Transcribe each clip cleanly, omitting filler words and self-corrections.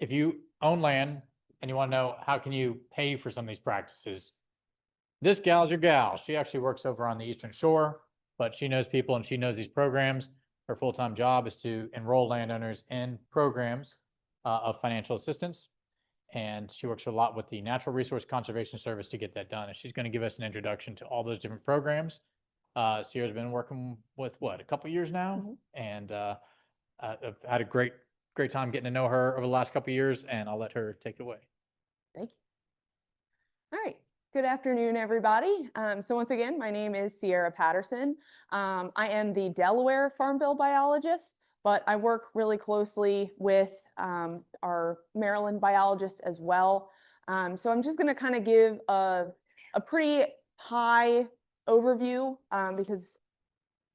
if you own land and you want to know how can you pay for some of these practices, this gal's your gal. She actually works over on the Eastern Shore, but she knows people and she knows these programs. Her full-time job is to enroll landowners in programs of financial assistance. And she works a lot with the Natural Resource Conservation Service to get that done. And she's going to give us an introduction to all those different programs. Sierra's been working with what, a couple years now? And I've had a great time getting to know her over the last couple years, and I'll let her take it away. Thank you. All right. Good afternoon, everybody. So once again, my name is Sierra Patterson. I am the Delaware Farm Bill biologist, but I work really closely with our Maryland biologist as well. So I'm just going to kind of give a pretty high overview because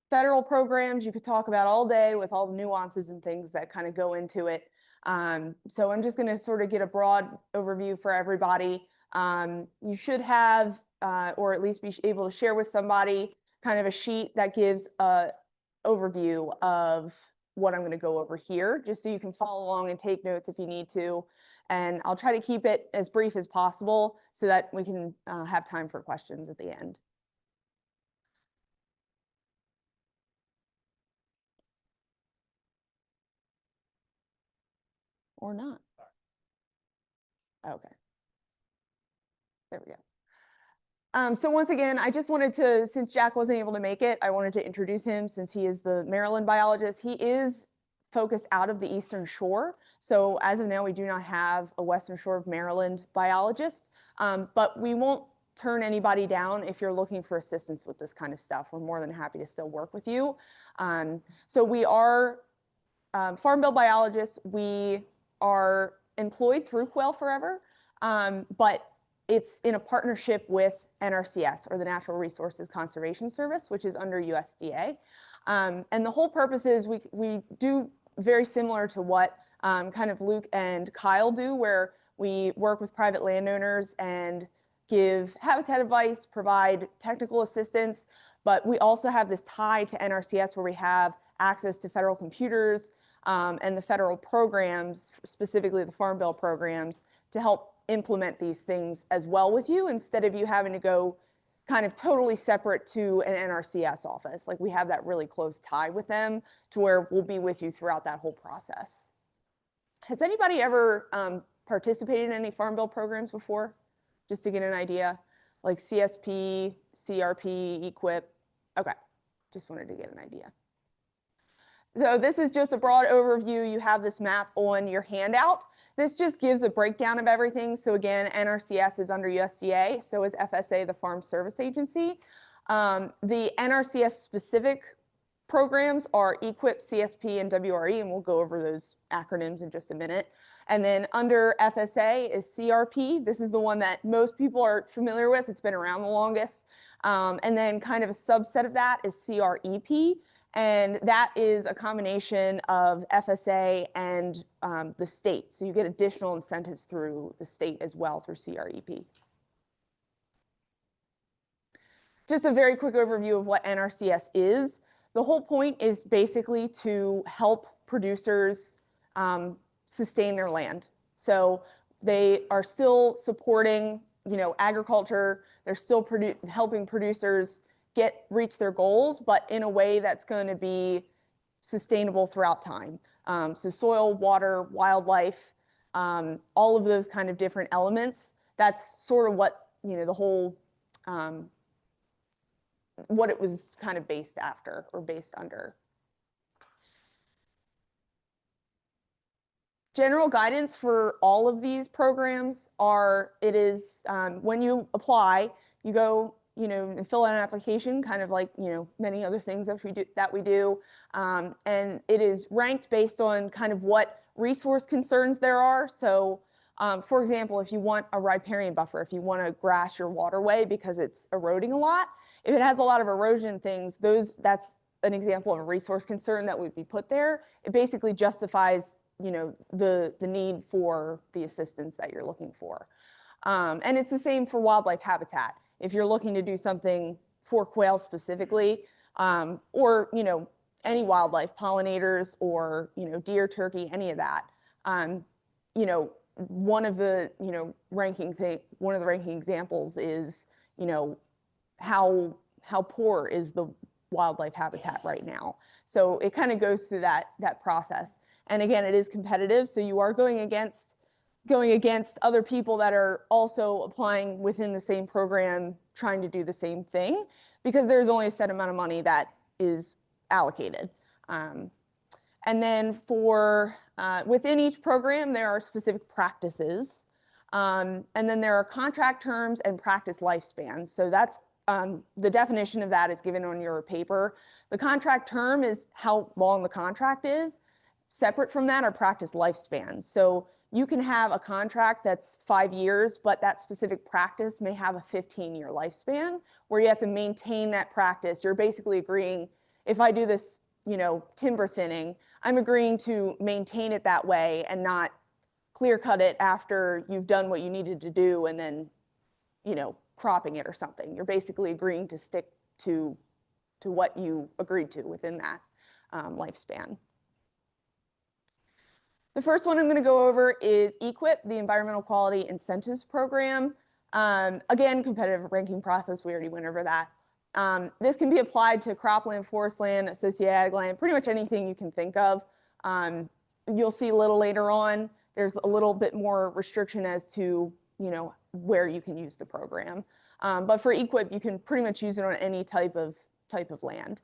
federal programs you could talk about all day with all the nuances and things that kind of go into it. So I'm just going to sort of get a broad overview for everybody. You should have, or at least be able to share with somebody, kind of a sheet that gives an overview of what I'm going to go over here, just so you can follow along and take notes if you need to. And I'll try to keep it as brief as possible so that we can have time for questions at the end. Or not. Okay. There we go. So once again, I just wanted to, since Jack wasn't able to make it, I wanted to introduce him since he is the Maryland biologist. He is focused out of the Eastern Shore. So as of now, we do not have a Western Shore of Maryland biologist, but we won't turn anybody down if you're looking for assistance with this kind of stuff. We're more than happy to still work with you. So we are Farm Bill biologists. We are employed through Quail Forever, but it's in a partnership with NRCS, or the Natural Resources Conservation Service, which is under USDA. And the whole purpose is we do very similar to what kind of Luke and Kyle do, where we work with private landowners and give habitat advice, provide technical assistance, but we also have this tie to NRCS where we have access to federal computers and the federal programs, specifically the Farm Bill programs, to help implement these things as well with you, instead of you having to go kind of totally separate to an NRCS office. Like, we have that really close tie with them to where we'll be with you throughout that whole process. Has anybody ever participated in any Farm Bill programs before? Just to get an idea, like CSP, CRP, EQIP? Okay, just wanted to get an idea. So this is just a broad overview. You have this map on your handout. This just gives a breakdown of everything. So again, NRCS is under USDA, so is FSA, the Farm Service Agency. The NRCS specific programs are EQIP, CSP, and WRE, and we'll go over those acronyms in just a minute. And then under FSA is CRP. This is the one that most people are familiar with. It's been around the longest. And then kind of a subset of that is CREP. And that is a combination of FSA and the state. So you get additional incentives through the state as well through CREP. Just a very quick overview of what NRCS is. The whole point is basically to help producers sustain their land. So they are still supporting, agriculture. They're still helping producers reach their goals, but in a way that's going to be sustainable throughout time. So soil, water, wildlife, all of those kind of different elements. That's sort of what, the whole, what it was kind of based after or based under. General guidance for all of these programs are, when you apply, you go, and fill out an application, kind of like, many other things that we do. And it is ranked based on kind of what resource concerns there are. So, for example, if you want a riparian buffer, if you want to grass your waterway because it's eroding a lot, if it has a lot of erosion things, that's an example of a resource concern that would be put there. It basically justifies, the need for the assistance that you're looking for. And it's the same for wildlife habitat. If you're looking to do something for quail specifically, or, any wildlife, pollinators, or, deer, turkey, any of that, one of the, ranking examples is, how poor is the wildlife habitat right now. So it kind of goes through that process. And again, it is competitive. So you are going against other people that are also applying within the same program, trying to do the same thing, because there's only a set amount of money that is allocated. And then within each program, there are specific practices. And then there are contract terms and practice lifespans. So that's the definition of that is given on your paper. The contract term is how long the contract is. Separate from that are practice lifespans. So you can have a contract that's 5 years, but that specific practice may have a 15-year lifespan where you have to maintain that practice. You're basically agreeing, if I do this, timber thinning, I'm agreeing to maintain it that way and not clear cut it after you've done what you needed to do and then, cropping it or something. You're basically agreeing to stick to what you agreed to within that lifespan. The first one I'm going to go over is EQIP, the Environmental Quality Incentives Program. Again, competitive ranking process, we already went over that. This can be applied to cropland, forest land, associated ag land, pretty much anything you can think of. You'll see a little later on, there's a little bit more restriction as to, where you can use the program. But for EQIP, you can pretty much use it on any type of land.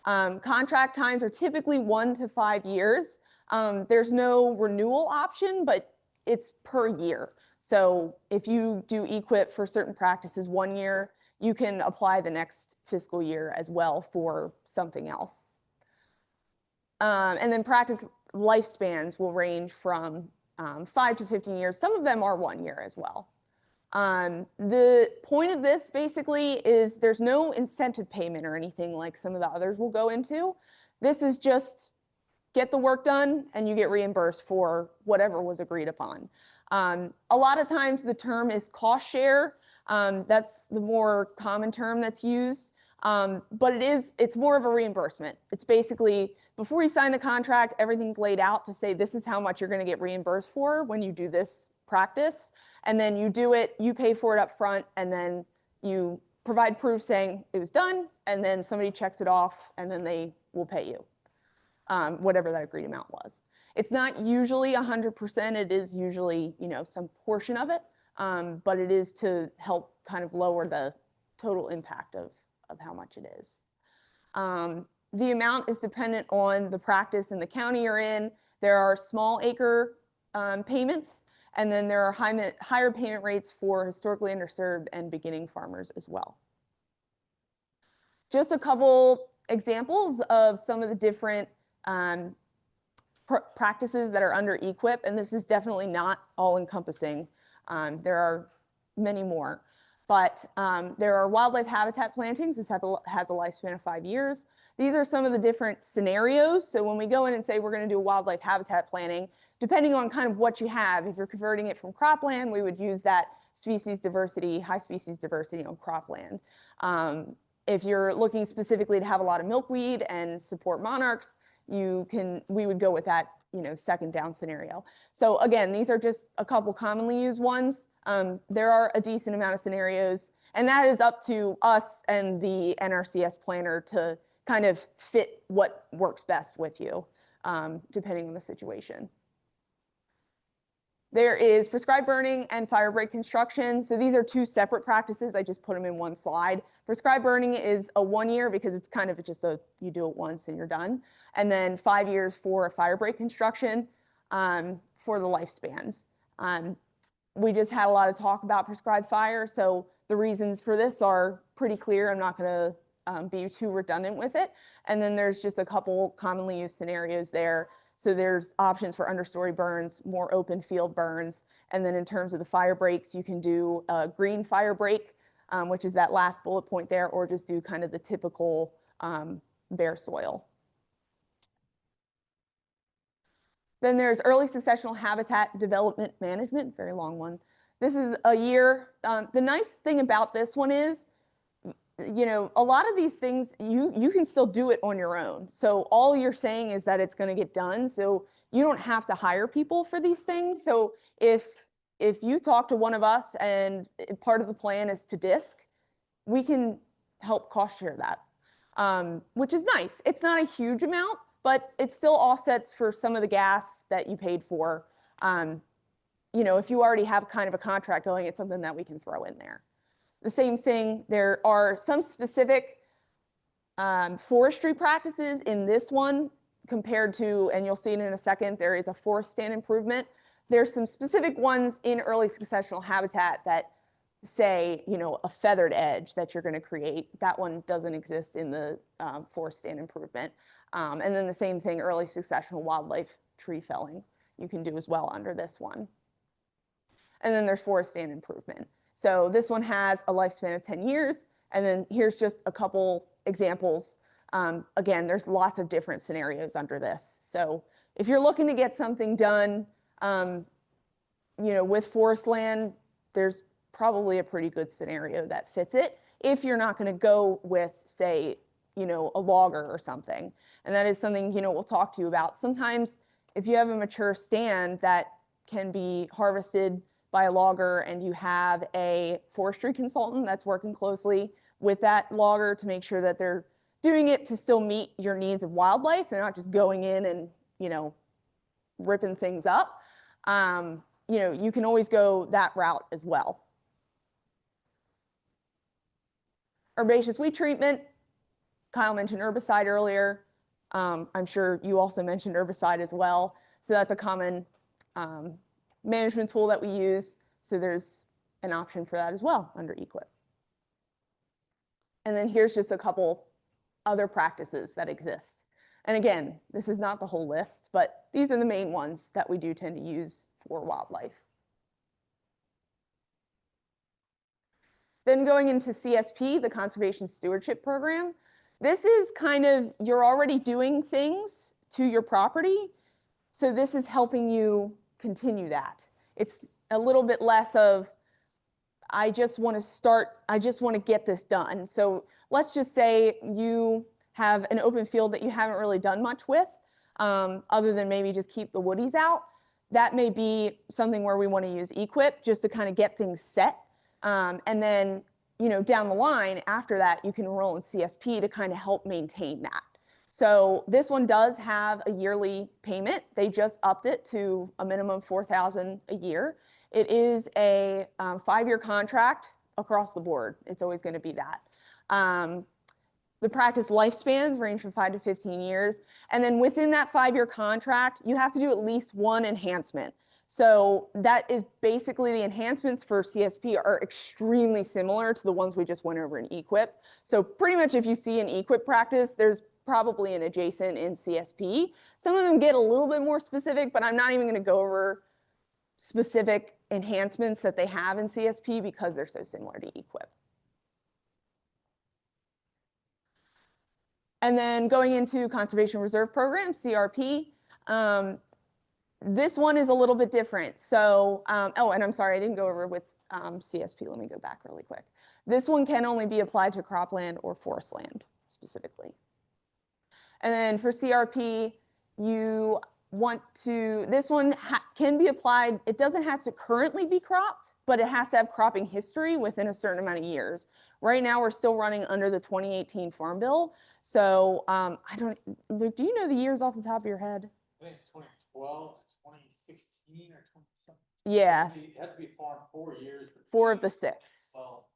Contract times are typically 1 to 5 years. There's no renewal option, but it's per year. So if you do EQIP for certain practices 1 year, you can apply the next fiscal year as well for something else. And then practice lifespans will range from 5 to 15 years. Some of them are 1 year as well. The point of this basically is there's no incentive payment or anything like some of the others will go into. This is just get the work done and you get reimbursed for whatever was agreed upon. A lot of times the term is cost share. That's the more common term that's used. But it's more of a reimbursement. It's basically before you sign the contract, everything's laid out to say this is how much you're going to get reimbursed for when you do this practice. And then you do it, you pay for it up front, and then you provide proof saying it was done, and then somebody checks it off, and then they will pay you whatever that agreed amount was. It's not usually 100%. It is usually, some portion of it, but it is to help kind of lower the total impact of how much it is. The amount is dependent on the practice and the county you're in. There are small acre payments, and then there are higher payment rates for historically underserved and beginning farmers as well. Just a couple examples of some of the different practices that are under EQIP, and this is definitely not all encompassing. There are many more, but there are wildlife habitat plantings. This has a lifespan of 5 years. These are some of the different scenarios. So when we go in and say we're going to do a wildlife habitat planting, depending on kind of what you have, if you're converting it from cropland, we would use that species diversity, high species diversity on cropland. If you're looking specifically to have a lot of milkweed and support monarchs, we would go with that, second down scenario. So again, these are just a couple commonly used ones. There are a decent amount of scenarios, and that is up to us and the NRCS planner to kind of fit what works best with you, depending on the situation. There is prescribed burning and fire break construction. So these are two separate practices. I just put them in one slide. Prescribed burning is a 1 year because it's kind of just you do it once and you're done. And then 5 years for a fire break construction for the lifespans. We just had a lot of talk about prescribed fire. So the reasons for this are pretty clear. I'm not going to be too redundant with it. And then there's just a couple commonly used scenarios there. So there's options for understory burns, more open field burns. And then in terms of the fire breaks, you can do a green fire break, which is that last bullet point there, or just do kind of the typical bare soil. Then there's early successional habitat development management, very long one. This is a year. The nice thing about this one is, a lot of these things, you can still do it on your own. So all you're saying is that it's going to get done. So you don't have to hire people for these things. So If you talk to one of us and part of the plan is to disc, we can help cost share that, which is nice. It's not a huge amount, but it still offsets for some of the gas that you paid for. You know, if you already have kind of a contract going, it's something that we can throw in there. The same thing, there are some specific forestry practices in this one compared to, and you'll see it in a second, there is a forest stand improvement. There's some specific ones in early successional habitat that say, you know, a feathered edge that you're going to create. That one doesn't exist in the forest stand improvement. And then the same thing, early successional wildlife tree felling, you can do as well under this one. And then there's forest stand improvement. So this one has a lifespan of 10 years. And then here's just a couple examples. Again, there's lots of different scenarios under this. So if you're looking to get something done, you know, with forest land, there's probably a pretty good scenario that fits it if you're not going to go with, say, you know, a logger or something. And that is something, you know, we'll talk to you about. Sometimes if you have a mature stand that can be harvested by a logger and you have a forestry consultant that's working closely with that logger to make sure that they're doing it to still meet your needs of wildlife, they're not just going in and, you know, ripping things up, you know, you can always go that route as well. Herbaceous weed treatment, Kyle mentioned herbicide earlier. I'm sure you also mentioned herbicide as well. So that's a common management tool that we use. So there's an option for that as well under EQIP. And then here's just a couple other practices that exist. And again, this is not the whole list, but these are the main ones that we do tend to use for wildlife. Then going into CSP, the Conservation Stewardship Program, this is kind of, you're already doing things to your property. So this is helping you continue that. It's a little bit less of, I just want to get this done. So let's just say you have an open field that you haven't really done much with, other than maybe just keep the woodies out. That may be something where we want to use EQIP just to kind of get things set. And then, you know, down the line after that, you can enroll in CSP to kind of help maintain that. So this one does have a yearly payment. They just upped it to a minimum $4,000 a year. It is a 5-year contract across the board. It's always going to be that. The practice lifespans range from 5 to 15 years. And then within that 5-year contract, you have to do at least one enhancement. So that is basically, the enhancements for CSP are extremely similar to the ones we just went over in EQIP. So pretty much if you see an EQIP practice, there's probably an adjacent in CSP. Some of them get a little bit more specific, but I'm not even going to go over specific enhancements that they have in CSP because they're so similar to EQIP. And then going into Conservation Reserve Program, CRP, this one is a little bit different. So, oh, and I'm sorry, I didn't go over with CSP. Let me go back really quick. This one can only be applied to cropland or forest land specifically. And then for CRP, you want to, this one can be applied, it doesn't have to currently be cropped, but it has to have cropping history within a certain amount of years. Right now, we're still running under the 2018 Farm Bill. So I don't, Luke, do you know the years off the top of your head? I think it's 2012 to 2016 or 20something. Yes. It had to be farmed 4 years. 4 of the 6. Well,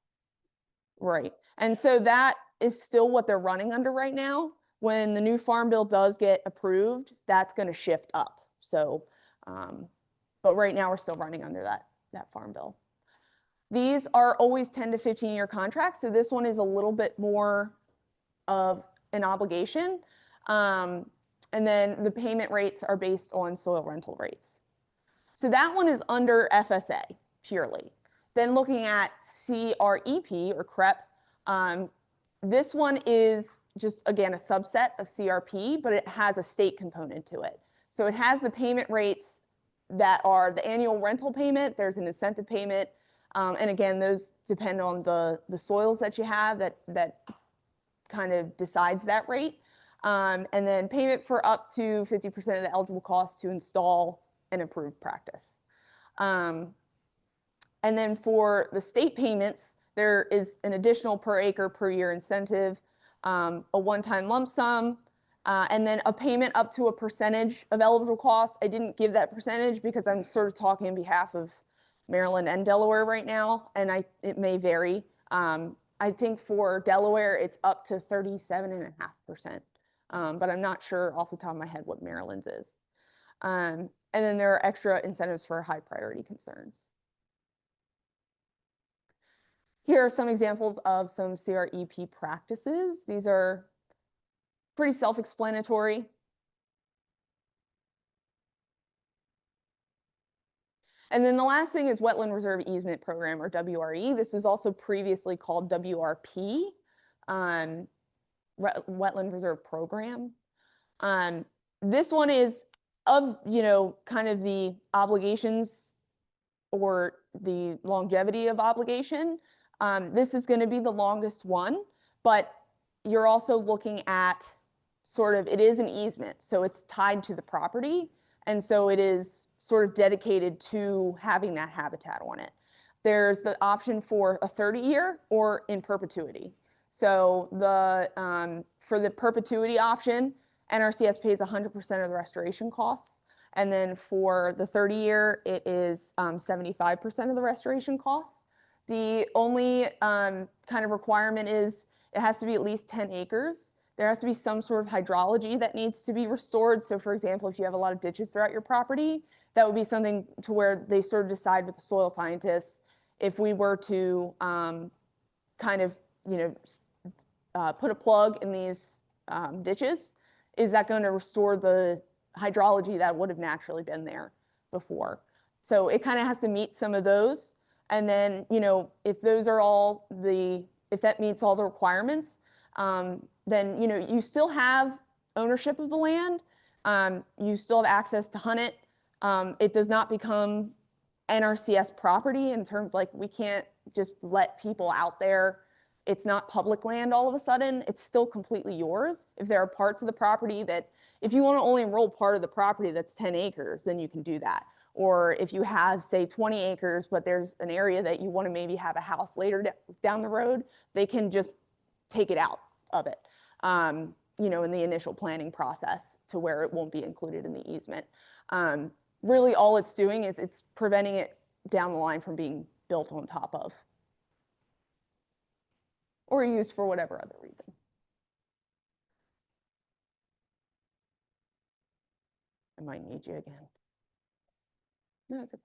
right. And so that is still what they're running under right now. When the new Farm Bill does get approved, that's going to shift up. So, but right now we're still running under that Farm Bill. These are always 10 to 15-year contracts. So this one is a little bit more of an obligation. And then the payment rates are based on soil rental rates. So that one is under FSA purely. Then looking at CREP or CREP, this one is just, again, a subset of CRP, but it has a state component to it. So it has the payment rates that are the annual rental payment. There's an incentive payment. And again, those depend on the soils that you have that kind of decides that rate. And then payment for up to 50% of the eligible cost to install an approved practice. And then for the state payments, there is an additional per acre per year incentive, a one-time lump sum, and then a payment up to a percentage of eligible costs. I didn't give that percentage because I'm sort of talking on behalf of Maryland and Delaware right now, and it may vary. I think for Delaware, it's up to 37.5%, but I'm not sure off the top of my head what Maryland's is. And then there are extra incentives for high priority concerns. Here are some examples of some CREP practices. These are pretty self-explanatory. And then the last thing is Wetland Reserve Easement Program, or WRE. This was also previously called WRP, Wetland Reserve Program. This one is of, kind of the obligations or the longevity of obligation. This is going to be the longest one, but you're also looking at it is an easement, so it's tied to the property, and so it is sort of dedicated to having that habitat on it. There's the option for a 30-year or in perpetuity. So for the perpetuity option, NRCS pays 100% of the restoration costs. And then for the 30-year, it is 75% of the restoration costs. The only kind of requirement is it has to be at least 10 acres. There has to be some sort of hydrology that needs to be restored. So for example, if you have a lot of ditches throughout your property, that would be something to where they sort of decide with the soil scientists, if we were to kind of, put a plug in these ditches, is that going to restore the hydrology that would have naturally been there before? So it kind of has to meet some of those. And then, if those are all if that meets all the requirements, then, you still have ownership of the land. You still have access to hunt it. It does not become NRCS property in terms we can't just let people out there. It's not public land all of a sudden. It's still completely yours. If there are parts of the property that, if you want to only enroll part of the property that's 10 acres, then you can do that. Or if you have, say, 20 acres, but there's an area that you want to maybe have a house later down the road, they can just take it out of it, in the initial planning process to where it won't be included in the easement. Really, all it's doing is it's preventing it down the line from being built on top of or used for whatever other reason. I might need you again. No, it's okay.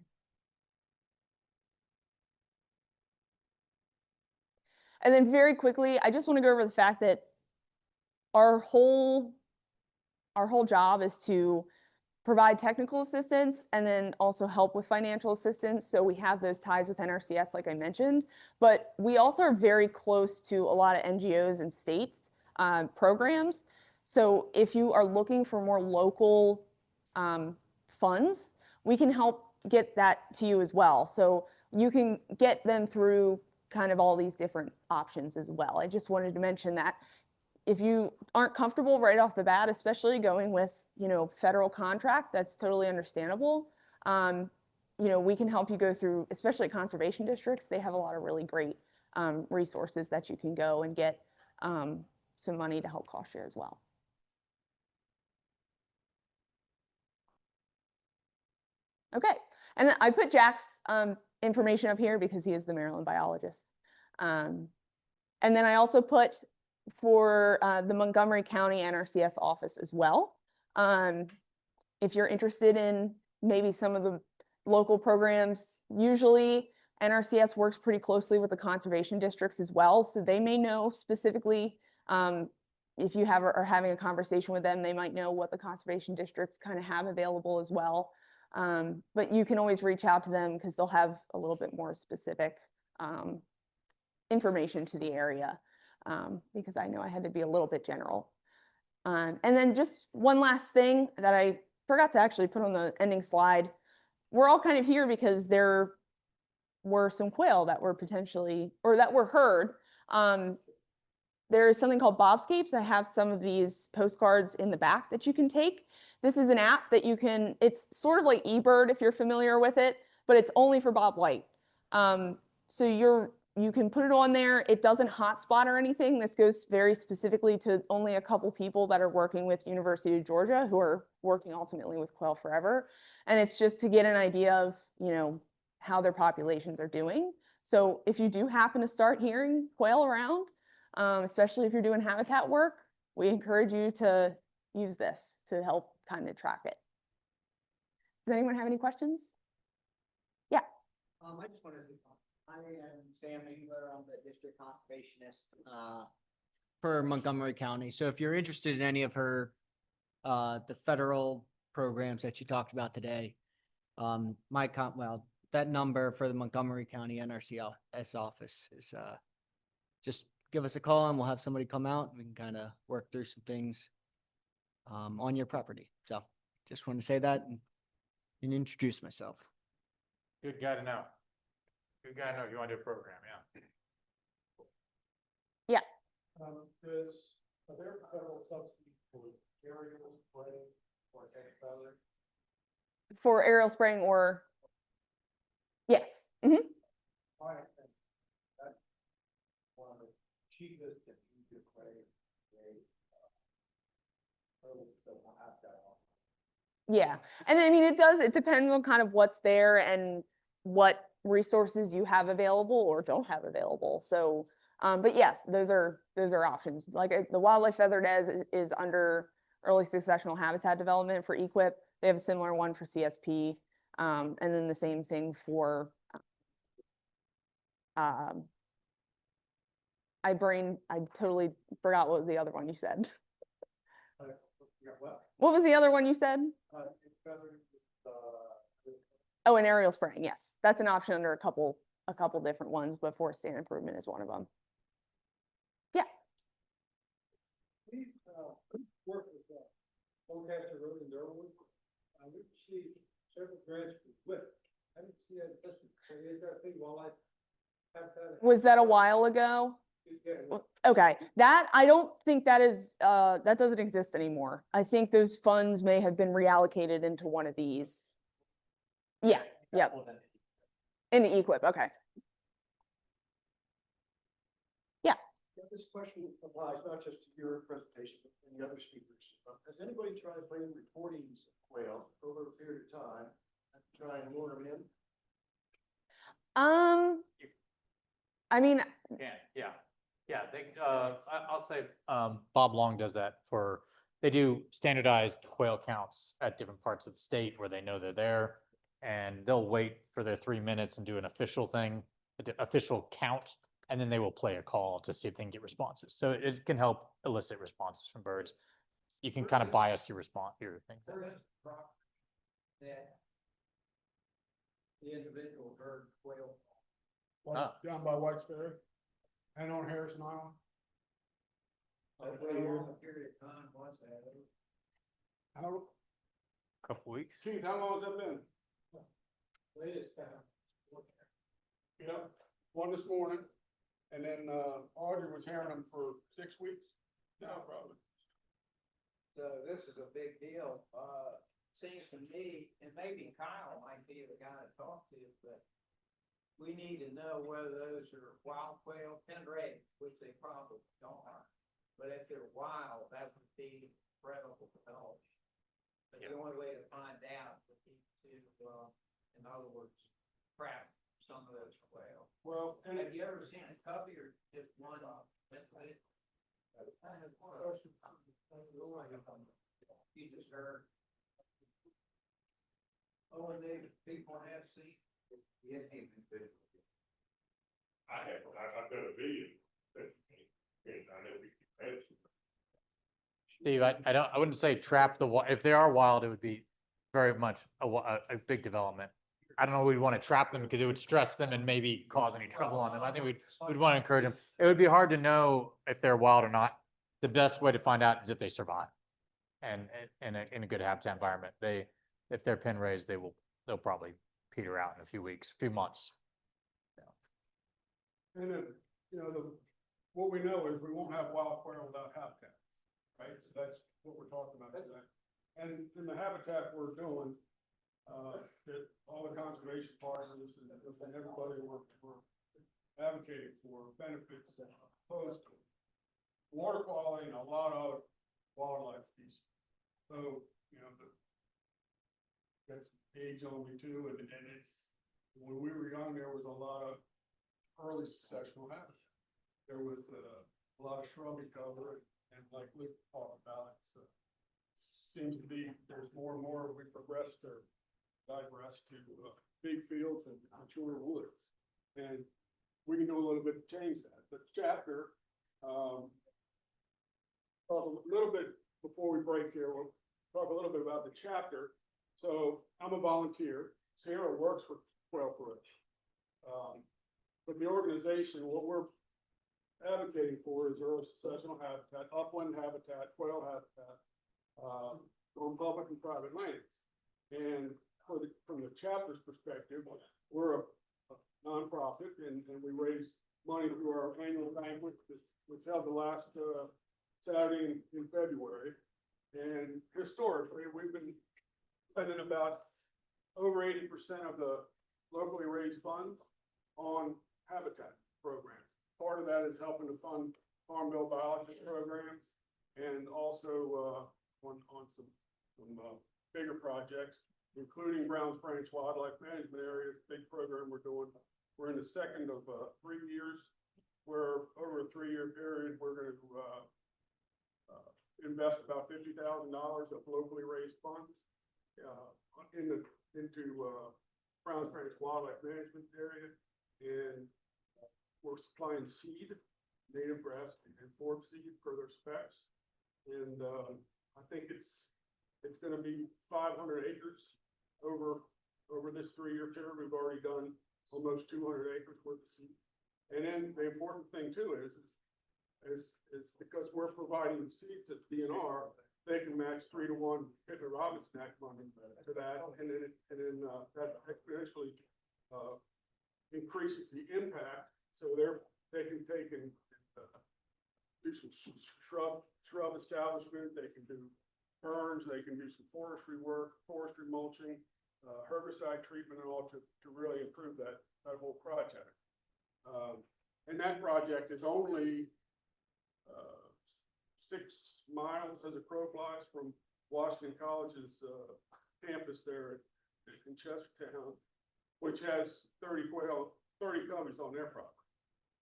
And then very quickly, I just want to go over the fact that our whole job is to provide technical assistance and then also help with financial assistance. So we have those ties with NRCS, like I mentioned, but we also are very close to a lot of NGOs and states programs. So if you are looking for more local funds, we can help get that to you as well. So you can get them through kind of all these different options as well. I just wanted to mention that if you aren't comfortable right off the bat, especially going with, federal contract, that's totally understandable. We can help you go through, especially conservation districts. They have a lot of really great resources that you can go and get some money to help cost share as well. Okay, and I put Jack's information up here because he is the Maryland biologist. And then I also put for the Montgomery County NRCS office as well. If you're interested in maybe some of the local programs, usually NRCS works pretty closely with the conservation districts as well. So they may know specifically, if you are having a conversation with them, they might know what the conservation districts kind of have available as well. But you can always reach out to them because they'll have a little bit more specific information to the area, because I know I had to be a little bit general. And then just one last thing that I forgot to actually put on the ending slide. We're all kind of here because there were some quail that were potentially, or that were heard. There is something called Bobscapes. I have some of these postcards in the back that you can take. This is an app that you can, it's sort of like eBird if you're familiar with it. but it's only for bobwhite. So you can put it on there. It doesn't hotspot or anything. This goes very specifically to only a couple people that are working with University of Georgia who are working ultimately with Quail Forever. And it's just to get an idea of, how their populations are doing. So if you do happen to start hearing quail around, especially if you're doing habitat work, we encourage you to use this to help kind of track it. Does anyone have any questions? Yeah. I just wanted to, I am Sam Engler, I'm the district conservationist, for Montgomery County. So if you're interested in any of her, the federal programs that she talked about today, that number for the Montgomery County NRCS office is, just give us a call and we'll have somebody come out and we can kind of work through some things, on your property. So just want to say that and introduce myself. Good guy to know. Good guy to know if you want to do a program, yeah. Are there federal subsidies for aerial spray or any other? For aerial spraying or, yes. Mhm. I think that's one of the cheapest and easiest ways to have that on. Yeah, and I mean, it depends on kind of what's there and what resources you have available or don't have available. So, but yes, those are options. Like the Wildlife Feathered is under early successional habitat development for EQIP. They have a similar one for CSP, and then the same thing for, I totally forgot what was the other one you said. What was the other one you said? Oh, an aerial spraying, yes. That's an option under a couple different ones, but forest stand improvement is one of them. Yeah. We work with Lancaster Road in Durwood. We received several grants for WIP. I didn't see that listed. Is that a thing wildlife habitat? Was that a while ago? Yeah. Okay, that, I don't think that is, that doesn't exist anymore. I think those funds may have been reallocated into one of these. Yeah, yeah. In the EQIP, okay. Yeah. This question applies not just to your presentation, but any other speakers. Has anybody tried to bring recordings of quail over a period of time and try and lure them in? I mean, Yeah. Yeah, I'll say, Bob Long does that they do standardized quail counts at different parts of the state where they know they're there. And they'll wait for their 3 minutes and do an official official count, and then they will play a call to see if they can get responses. So it can help elicit responses from birds. You can kind of bias your things. That the individual bird quail. Down by Whitesbury and on Harrison Island. Over a long period of time, was that? How, Couple weeks. Keith, how long has that been? Latest time. Yep, one this morning, and then, Audrey was hearing them for 6 weeks. No, probably. So this is a big deal. Seems to me, and maybe Kyle might be the guy to talk to, but we need to know whether those are wild quail, tender eggs, which they probably are. But if they're wild, that would be incredible knowledge. But the only way to find out would be to, in other words, trap some of those quail. Well, and Have you ever seen a cubby or just one? You just heard. Oh, and they, people have seen. Yes, I've got a video. Steve, I wouldn't say trap if they are wild, it would be very much a big development. I don't know, we'd want to trap them because it would stress them and maybe cause any trouble on them. I think we'd want to encourage them. It would be hard to know if they're wild or not. The best way to find out is if they survive and in a good habitat environment. If they're pen raised, they'll probably peter out in a few months. And then, what we know is we won't have wild quail without habitat, right? So that's what we're talking about today. And in the habitat we're doing, that all the conservation partners and everybody were advocating for benefits opposed to water quality and a lot of wildlife species. So, you know, that's age on me too, and it's, when we were young, there was a lot of early successional habitat. There was a lot of shrubby cover, and like Luke talked about, it seems to be, there's more and more, we progress to digress to big fields and mature woods. And we can do a little bit to change that. The chapter, talk a little bit before we break here, we'll talk a little bit about the chapter. So I'm a volunteer. Sarah works for Quail. But the organization, what we're advocating for is early successional habitat, upland habitat, quail habitat, on public and private lands. And from the chapter's perspective, we're a nonprofit, and we raise money through our annual banquet, which held the last Saturday in February. And historically, we've been spending about over 80% of the locally raised funds on habitat programs. Part of that is helping to fund Farm Bill Biologist programs, and also on some bigger projects, including Browns Branch Wildlife Management Area, big program we're doing. We're in the second of 3 years, where over a 3-year period, we're going to invest about $50,000 of locally raised funds into Browns Branch Wildlife Management Area, and we're supplying seed, native grass and forb seed per their specs, and I think it's going to be 500 acres over this 3-year period. We've already done almost 200 acres worth of seed, and then the important thing too is because we're providing seed to DNR, they can match 3-to-1 Pittman Robinson Act money to that, and then that exponentially increases the impact. So they can take and do some shrub establishment. They can do burns. They can do some forestry work, forestry mulching, herbicide treatment, and all to really improve that whole project. And that project is only 6 miles as a crow flies from Washington College's campus there in Chestertown, which has 30 coveys on their property.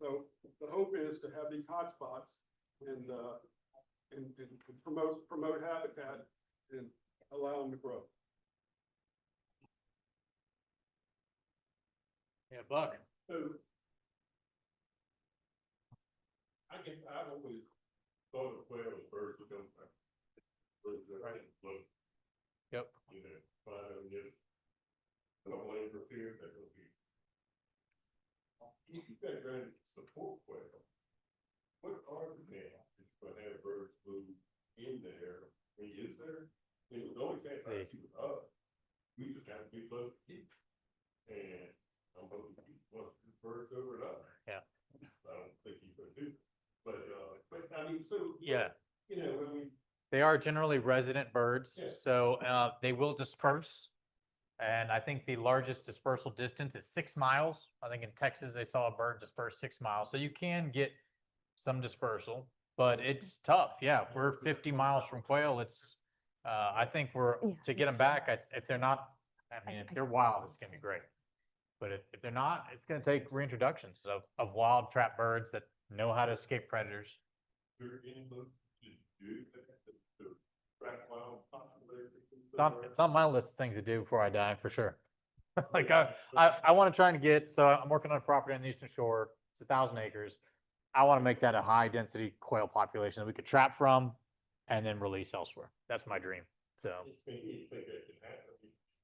So the hope is to have these hot spots and promote habitat and allow them to grow. Yeah, Buck. So, I guess I've always thought of Quail as birds that come from. Right. Look, Yep. you know, but just don't blame for fear that will be. If you got to support Quail, what are the advantages for having birds move in there? I mean, is there? It was always that Hey. to us. We just got to be close to kids. And I'm hoping he wants to birds over it up. Yeah. I don't think he could do. But I mean, so. Yeah. You know, I mean. They are generally resident birds, Yeah. so they will disperse. And I think the largest dispersal distance is 6 miles. I think in Texas, they saw a bird disperse 6 miles. So you can get some dispersal, but it's tough. Yeah, if we're 50 miles from quail, it's, I think to get them back, if they're not, I mean, if they're wild, it's gonna be great. But if they're not, it's gonna take reintroductions of wild trap birds that know how to escape predators. It's on my list of things to do before I die, for sure. Like I want to try and get, so I'm working on a property on the Eastern Shore. It's 1,000 acres. I want to make that a high density quail population that we could trap from and then release elsewhere. That's my dream. So.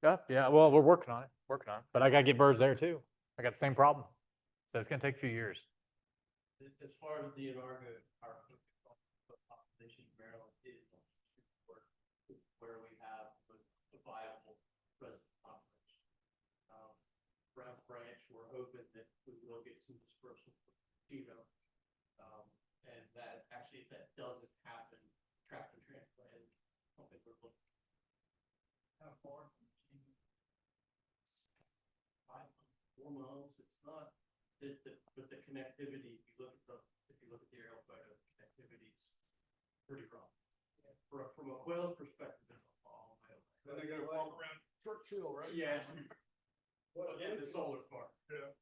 Yeah. Well, we're working on it, but I gotta get birds there too. I got the same problem. So it's gonna take a few years. As far as DNR goes, our population in Maryland is where we have a viable resident population. Browns Branch, we're hoping that we will get some dispersal from Chico. And that actually, if that doesn't happen, trap and transplant, I don't think we're looking. How far from Chico? 4 miles, it's not, but the connectivity, if you look at the aerial photo, connectivity is pretty rough. From a Quail's perspective, it's a long way away. Then they gotta walk around Churchill, right? Yeah. What Again, the solar farm. Yeah.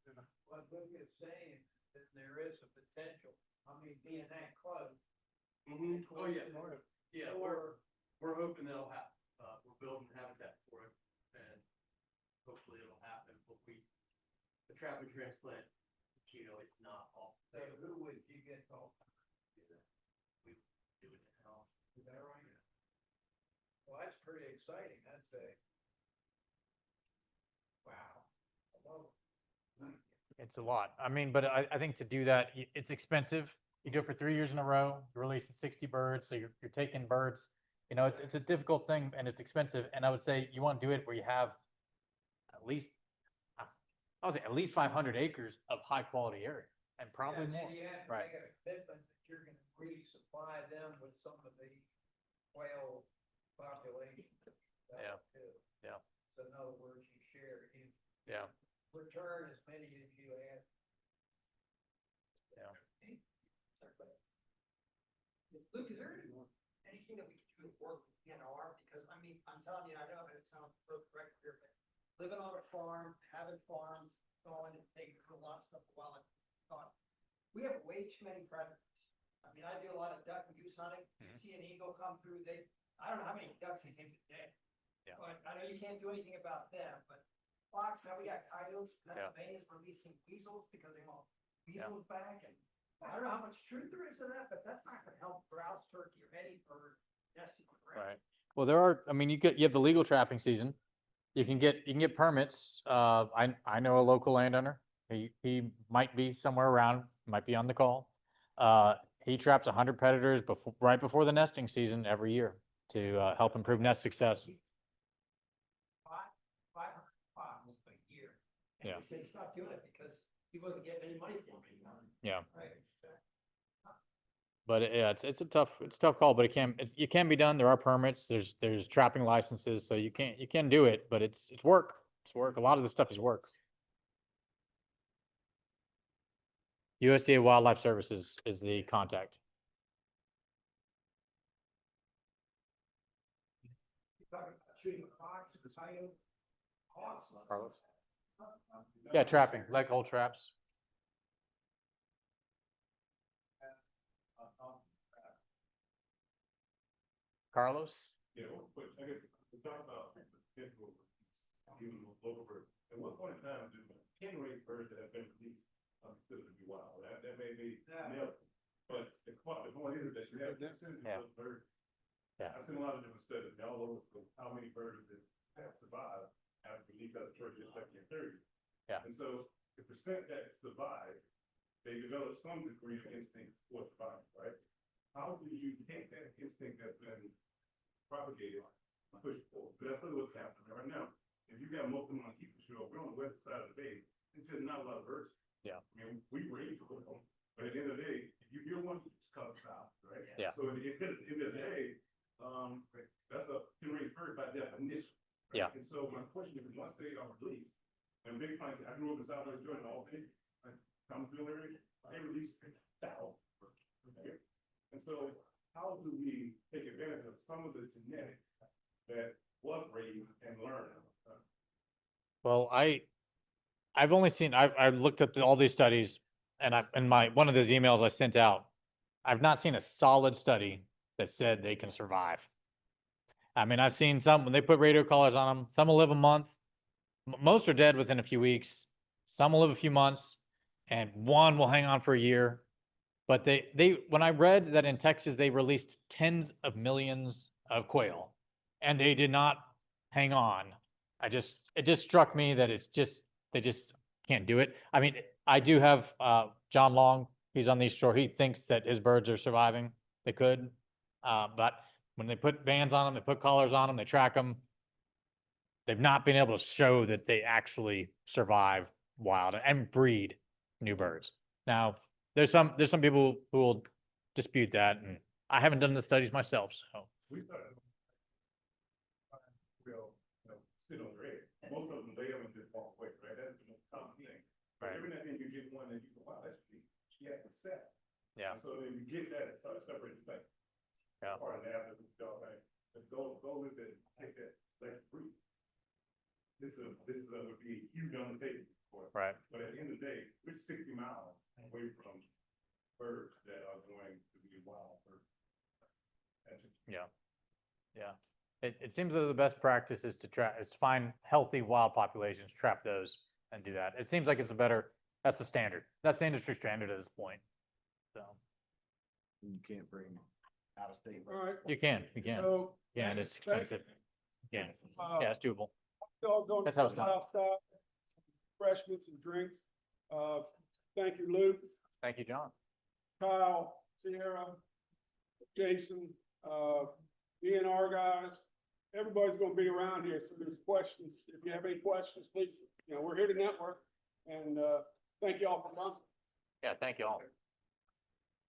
what Luke is saying, that there is a potential, I mean, being that close. Oh, yeah. Yeah, we're hoping that'll happen. We're building habitat for it and hopefully it'll happen. But the trap and transplant, you know, it's not all. So who would you get told? We do it now. Is that right? Well, that's pretty exciting, I'd say. Wow. I love it. It's a lot. I mean, but I think to do that, it's expensive. You do it for 3 years in a row, you're releasing 60 birds, so you're taking birds. You know, it's a difficult thing and it's expensive. And I would say you want to do it where you have at least, I would say at least 500 acres of high quality area and probably And more. then you have to Right. make a commitment that you're gonna resupply them with some of the quail population. Yeah. Too. Yeah. So in other words, you share, you Yeah. return as many as you have. Yeah. Luke, is there anything that we can do to work with DNR? Because I mean, I'm telling you, I know that it sounds so correct here, but living on a farm, having farms, going and taking a lot of stuff a while, I thought, we have way too many predators. I mean, I do a lot of duck and goose hunting, see an eagle come through, I don't know how many ducks they came today. Yeah. But I know you can't do anything about them, but fox, now we got coyotes, Pennsylvania's releasing weasels because they want weasels back, and I don't know how much truth there is in that, but that's not gonna help grouse, turkey, or any bird nesting ground. Right. Well, there are, I mean, you have the legal trapping season. You can get permits. I know a local landowner. He might be somewhere around, might be on the call. He traps 100 predators right before the nesting season every year to help improve nest success. 500 fox a year. And Yeah. we said, stop doing it because he wasn't getting any money for it. Yeah. Right. But yeah, it's a tough call, but it can be done. There are permits, there's trapping licenses, so you can do it, but it's work. It's work. A lot of the stuff is work. USDA Wildlife Services is the contact. You're talking about shooting a fox, a coyote, hawks. Carlos? Yeah, trapping, like old traps. Carlos? Yeah, but I guess we talk about the potential, even local birds. At what point in time do hen raised birds that have been released considered to be wild? That may be male, but the point is that you have different birds. Yeah. I've seen a lot of different studies all over how many birds that have survived after released out of church in second and third. Yeah. And so the percent that survive, they develop some degree of instinct for survival, right? How do you take that instinct that's been propagated and push it forward? But that's really what's happening right now. If you got most of them on Eagle Shore, we're on the west side of the bay, there's just not a lot of birds. Yeah. I mean, we raise them, but at the end of the day, if you hear one, it's cut south, right? Yeah. So at the end of the day, that's a hen raised bird by definition. Right? Yeah. And so my question is, once they are released, and big fun, I grew up in Southwest Georgia all day, like Thomasville area, they release thousands. Okay? And so how do we take advantage of some of the genetics that was raised and learned? Well, I've only seen, I looked up all these studies and one of those emails I sent out, I've not seen a solid study that said they can survive. I mean, I've seen some, when they put radio collars on them, some will live a month. Most are dead within a few weeks. Some will live a few months and one will hang on for a year. But when I read that in Texas, they released tens of millions of quail and they did not hang on. It just struck me that they just can't do it. I mean, I do have, John Long, he's on the East Shore. He thinks that his birds are surviving. They could, but when they put bands on them, they put collars on them, they track them. They've not been able to show that they actually survive wild and breed new birds. Now, there's some people who will dispute that, and I haven't done the studies myself, so. We started, sit on their egg. Most of them lay them and just walk away, right? That's the most common thing. But Right. every now and then you get one that you go, wow, that's unique. She has to set. Yeah. And so then you get that separate thing. Yeah. Part of that, dog, like, go with it, take that, let it breathe. This would be a huge undertaking, of course. Right. But at the end of the day, we're 60 miles away from birds that are going to be wild birds. That's just- Yeah. Yeah. It seems that the best practice is to find healthy wild populations, trap those and do that. It seems like it's that's the standard. That's the industry standard at this point. So You can't bring out of state. All right. you can. So. Yeah, and it's thank- expensive. Yeah. Uh, Yeah, it's doable. Y'all going That's how it's done. outside, refreshments and drinks. Thank you, Luke, Thank you, John. Kyle, Sierra, Jason, DNR guys. Everybody's gonna be around here, so there's questions. If you have any questions, please, we're here to network. And, thank you all for coming. Yeah, thank you all.